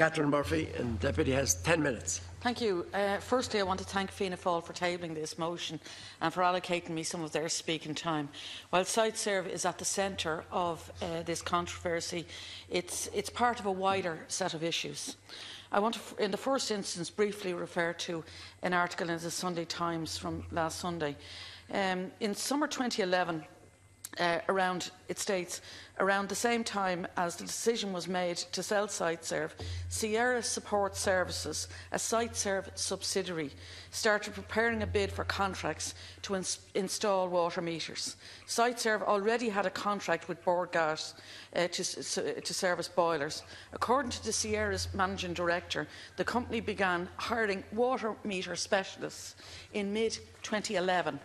Catherine Murphy, and the Deputy has 10 minutes. Thank you. Firstly, I want to thank Fianna Fáil for tabling this motion and for allocating me some of their speaking time. While Siteserv is at the centre of this controversy, it's part of a wider set of issues. I want to, in the first instance, briefly refer to an article in the Sunday Times from last Sunday. In summer 2011, it states, around the same time as the decision was made to sell Siteserv, Sierra Support Services, a Siteserv subsidiary, started preparing a bid for contracts to install water meters. Siteserv already had a contract with Bord Gas to service boilers. According to the Sierra's managing director, the company began hiring water meter specialists in mid-2011.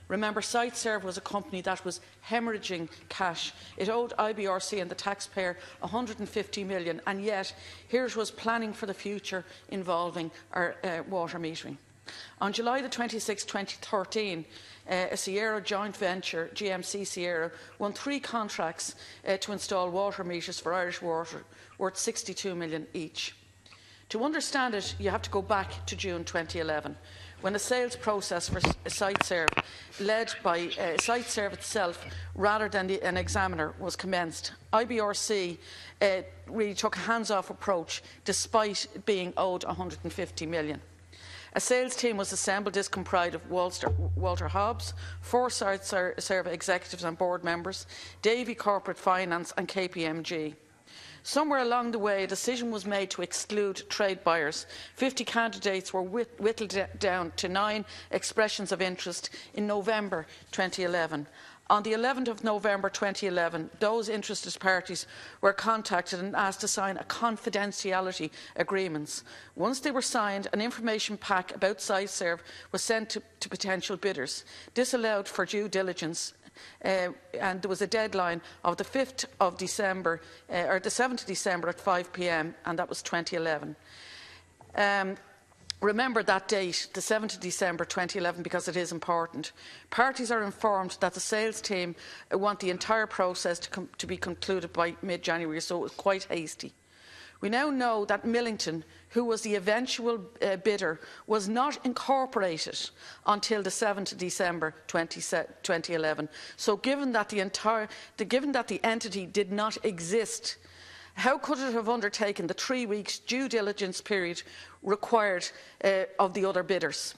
Remember, Siteserv was a company that was hemorrhaging cash. It owed IBRC and the taxpayer $150 million, and yet here it was planning for the future involving our water metering. On July the 26, 2013, a Sierra joint venture, GMC Sierra, won 3 contracts to install water meters for Irish Water, worth $62 million each. To understand it, you have to go back to June 2011. When a sales process for Siteserv, led by Siteserv itself rather than an examiner, was commenced. IBRC really took a hands-off approach despite being owed $150 million. A sales team was assembled. This comprised of Walter Hobbs, 4 Siteserv executives and board members, Davy Corporate Finance and KPMG. Somewhere along the way, a decision was made to exclude trade buyers. 50 candidates were whittled down to 9 expressions of interest in November 2011. On the 11th of November 2011, those interested parties were contacted and asked to sign a confidentiality agreements. Once they were signed, an information pack about Siteserv was sent to potential bidders. This allowed for due diligence. And there was a deadline of the 5th of December, or the 7th of December at 5 p.m, and that was 2011. Remember that date, the 7th of December 2011, because it is important. Parties are informed that the sales team want the entire process to be concluded by mid-January, so it was quite hasty. We now know that Millington, who was the eventual bidder, was not incorporated until the 7th of December 2011. So given that the entity did not exist, how could it have undertaken the 3 weeks due diligence period required of the other bidders?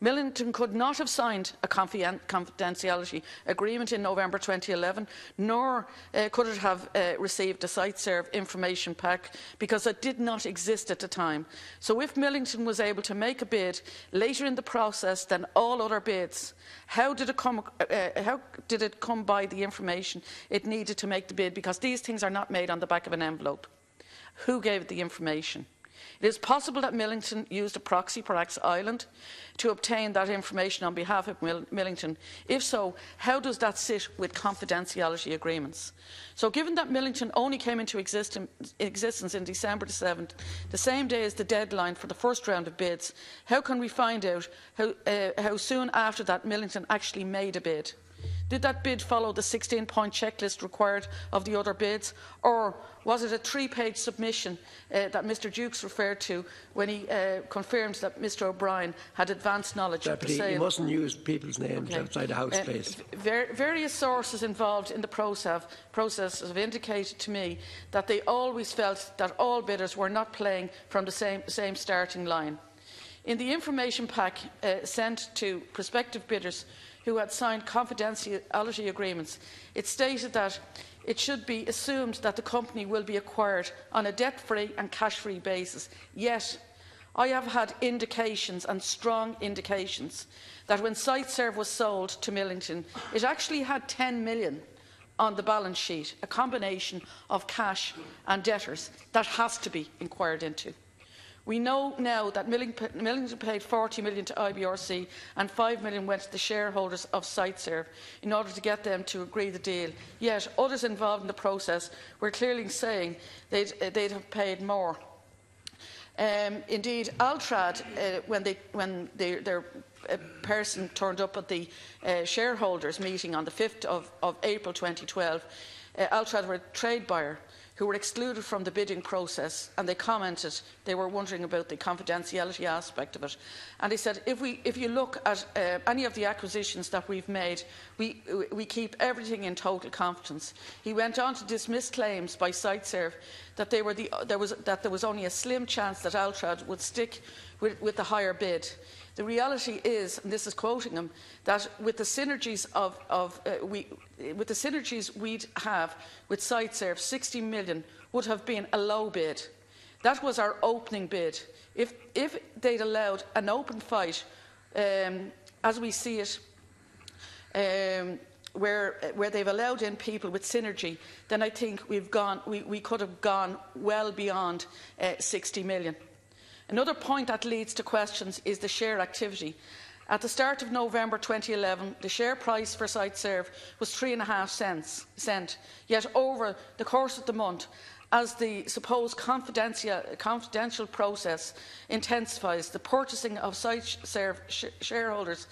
Millington could not have signed a confidentiality agreement in November 2011, nor could it have received a Siteserv information pack, because it did not exist at the time. So if Millington was able to make a bid later in the process than all other bids, how did it come by the information it needed to make the bid? Because these things are not made on the back of an envelope. Who gave it the information? It is possible that Millington used a proxy, perhaps Ireland, to obtain that information on behalf of Millington. If so, how does that sit with confidentiality agreements? So given that Millington only came into existence in December the 7th, the same day as the deadline for the first round of bids, how can we find out how soon after that Millington actually made a bid? Did that bid follow the 16-point checklist required of the other bids, or was it a 3-page submission that Mr Dukes referred to when he confirmed that Mr O'Brien had advanced knowledge of the sale? You mustn't use people's names outside the House, please. Various sources involved in the process have indicated to me that they always felt that all bidders were not playing from the same starting line. In the information pack sent to prospective bidders who had signed confidentiality agreements, it stated that it should be assumed that the company will be acquired on a debt-free and cash-free basis. Yet, I have had indications, and strong indications, that when Siteserv was sold to Millington, it actually had $10 million on the balance sheet, a combination of cash and debtors. That has to be inquired into. We know now that Millington paid $40 million to IBRC and $5 million went to the shareholders of Siteserv in order to get them to agree the deal. Yet others involved in the process were clearly saying they'd have paid more. Indeed, Altrad, when their person turned up at the shareholders meeting on the 5th of April 2012, Altrad were a trade buyer who were excluded from the bidding process, and they commented they were wondering about the confidentiality aspect of it. And they said, if you look at any of the acquisitions that we've made, we keep everything in total confidence. He went on to dismiss claims by Siteserv that there was only a slim chance that Altrad would stick with the higher bid. The reality is, and this is quoting him, that with the synergies we'd have with Siteserv, 60 million would have been a low bid. That was our opening bid. If they'd allowed an open fight, as we see it, where they've allowed in people with synergy, then I think we could have gone well beyond 60 million. Another point that leads to questions is the share activity. At the start of November 2011, the share price for Siteserv was 3.5 cents, yet over the course of the month, as the supposed confidential process intensifies, the purchasing of Siteserv shareholders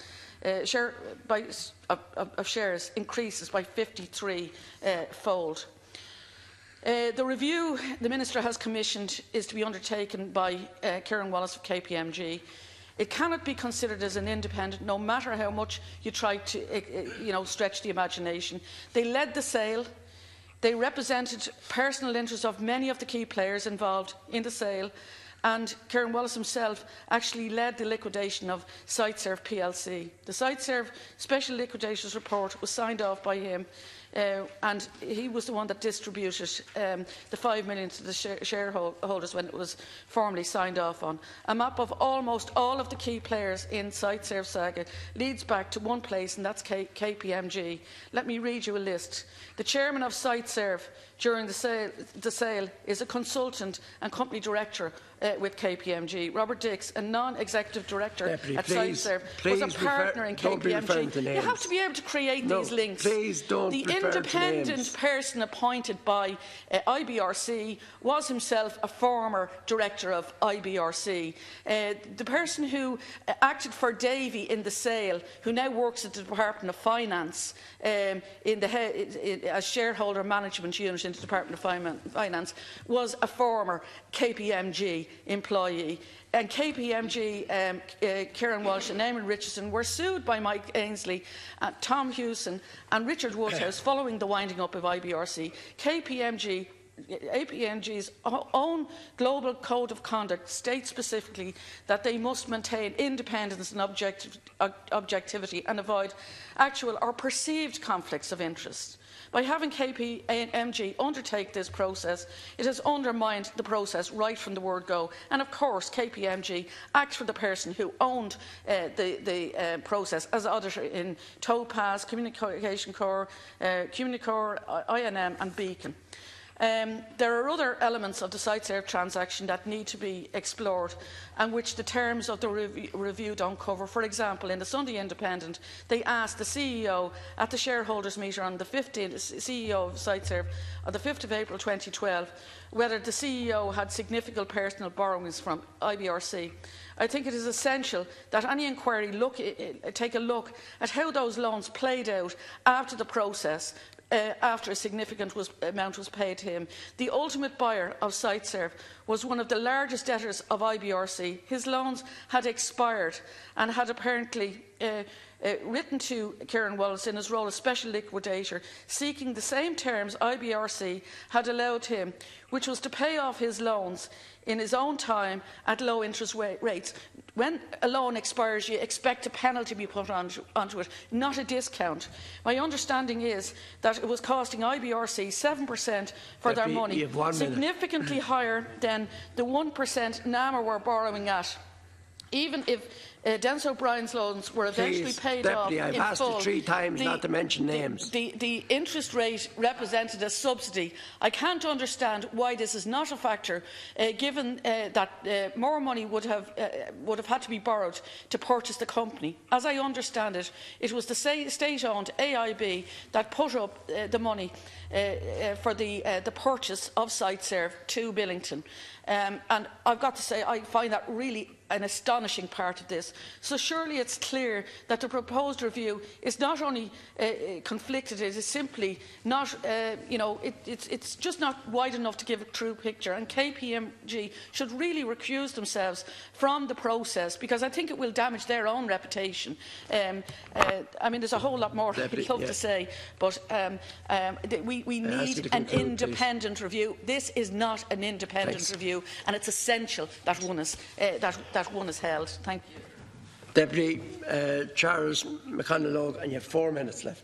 of shares increases by 53-fold. The review the Minister has commissioned is to be undertaken by Kieran Wallace of KPMG. It cannot be considered as an independent, no matter how much you try to stretch the imagination. They led the sale. They represented personal interests of many of the key players involved in the sale, and Kieran Wallace himself actually led the liquidation of Siteserv plc. The Siteserv Special Liquidators Report was signed off by him, and he was the one that distributed the 5 million to the shareholders when it was formally signed off on. A map of almost all of the key players in Siteserv saga leads back to one place, and that's KPMG. Let me read you a list. The chairman of Siteserv during the sale is a consultant and company director with KPMG. Robert Dix, a non-executive director at Siteserv, was a partner in KPMG. You have to be able to create these links. Please don't The independent person appointed by IBRC was himself a former director of IBRC. The person who acted for Davy in the sale, who now works at the Department of Finance as shareholder management unit in the Department of Finance, was a former KPMG employee. And KPMG, Kieran Walsh and Eamon Richardson were sued by Mike Ainsley, Tom Hewson and Richard Woodhouse following the winding up of IBRC. KPMG's own global code of conduct states specifically that they must maintain independence and objectivity and avoid actual or perceived conflicts of interest. By having KPMG undertake this process, it has undermined the process right from the word go. And of course, KPMG acts for the person who owned the process as auditor in Topaz, Communication Core, Communicore, INM and Beacon. There are other elements of the Siteserv transaction that need to be explored and which the terms of the review don't cover. For example, in the Sunday Independent, they asked the CEO at the shareholders' meeting on the 15th, CEO of Siteserv, on the 5th of April 2012, whether the CEO had significant personal borrowings from IBRC. I think it is essential that any inquiry take a look at how those loans played out after the process, after a significant amount was paid to him. The ultimate buyer of Siteserv was one of the largest debtors of IBRC. His loans had expired and had apparently written to Kieran Wallace in his role as special liquidator, seeking the same terms IBRC had allowed him, which was to pay off his loans in his own time at low interest rates. When a loan expires, you expect a penalty to be put onto it, not a discount. My understanding is that it was costing IBRC 7% for their money, significantly higher than the 1% NAMA were borrowing at. Even if Dennis O'Brien's loans were eventually paid off in full. I've asked you 3 times not to mention names. The interest rate represented a subsidy. I can't understand why this is not a factor, given that more money would have had to be borrowed to purchase the company. As I understand it, it was the state-owned AIB that put up the money for the purchase of Siteserv to Billington. And I've got to say, I find that really an astonishing part of this. this. So surely it's clear that the proposed review is not only conflicted, it is simply not, it's just not wide enough to give a true picture. And KPMG should really recuse themselves from the process, because I think it will damage their own reputation. I mean, there's a whole lot more I'd love to say, but we need an independent review. This is not an independent review, and it's essential that one is held. Thank you. Deputy Charles McConalogue, and you have 4 minutes left.